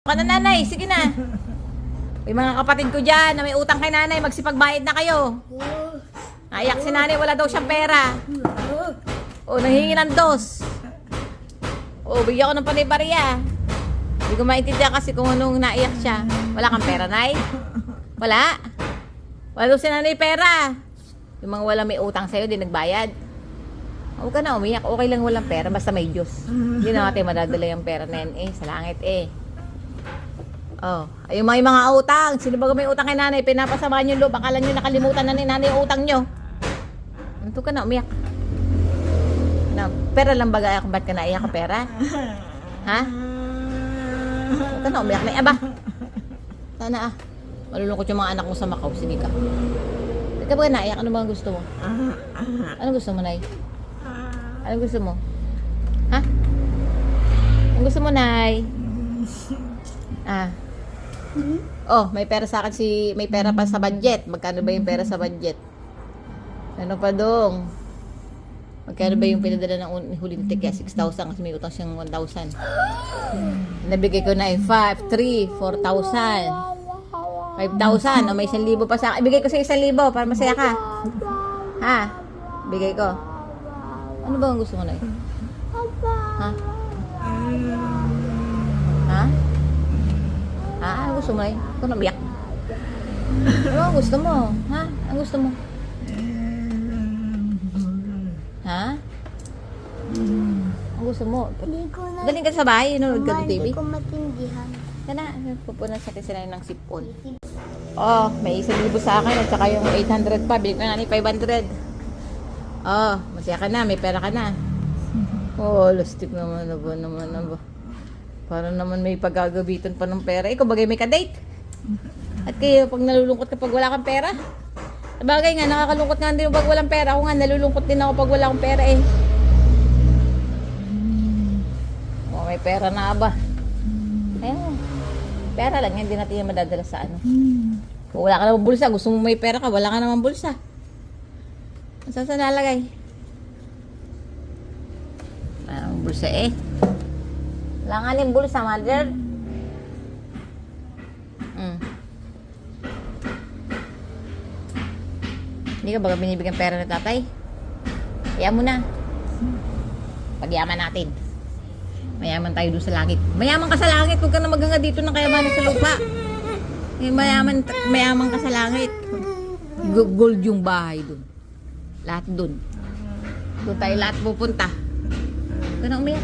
Ka na nanay, sige na. May mga kapatid ko dyan na may utang kay nanay, magsipagbayad na kayo. Naiyak si nanay, wala daw siyang pera. O, nanghingi ng dos. O, bigyan ko ng panay-bariya. Hindi ko maintindihan kasi kung anong naiyak siya. Wala kang pera, nay? Wala? Wala daw si nanay pera. Yung mga wala may utang sa'yo, di nagbayad. Huwag ka na umiyak, okay lang walang pera, basta may Diyos. Hindi na natin madadala yung pera na yan sa langit Oh, ayun may mga utang. Sino ba may utang kay nanay? Pinapasamahan yung loob. Akala nyo nakalimutan na ni nanay yung utang nyo. Ito ka na, umiyak. Na, pera lang ba gaya kung ba't ka naiyak ka pera? Ha? Ito na, umiyak na. Aba, sana malulungkot yung mga anak mo sa Macau. Sige ka. Ikaw ba naiyak? Ano ba ang gusto mo? Ano gusto mo, nay? Ano gusto mo? Ha? Ano gusto mo, nay? Oh, may pera sa akin may pera pa sa budget. Magkano ba yung pera sa budget? Ano pa dong? Magkano ba yung pinadala ng huling ticket? 6,000 kasi may utang siyang 1,000. Nabigay ko na 5, 3, 4,000. 5,000. O may 1,000 pa sa akin. Ibigay ko sa 1,000 para masaya ka. Ha? Bigay ko. Ano ba ang gusto mo na yun? Ha? Ha? Ano gusto mo na yun? Ito nabiyak. Ano ang gusto mo? Ha? Ang gusto mo? Ha? Ang gusto mo? Galing ka sa bahay, nanonood ka ng TV? Hindi ko matindihan. Kana, pupunan sa sila ng sipon. Oh, may 1,000 sa akin at saka yung 800 pa. Bili ko na ni 500. Oh, masaya ka na, may pera ka na. Oh, lustik naman ba. Para naman may paggagabitan pa ng pera. Ikaw bagay may ka-date. At kayo, pag nalulungkot kapag wala kang pera. Sabagay nga, nakakalungkot nga din pag walang pera. Ako nga, nalulungkot din ako pag wala akong pera Oh, may pera na ba? Ayun. Pera lang, hindi natin yung madadala sa ano. Kung wala ka naman bulsa, gusto mo may pera ka, wala ka naman bulsa. Saan sa nalagay? Ang bulsa Wala nga rin bulsa, mother. Hindi ka ba binibigyan pera ng tatay? Kaya mo na. Pagyaman natin. Mayaman tayo doon sa langit. Mayaman ka sa langit. Huwag ka na maghanga dito ng kayamanan sa lupa. Mayaman ka sa langit. Gold yung bahay doon. Lahat doon. Doon tayo lahat pupunta. Huwag ka na umiyak.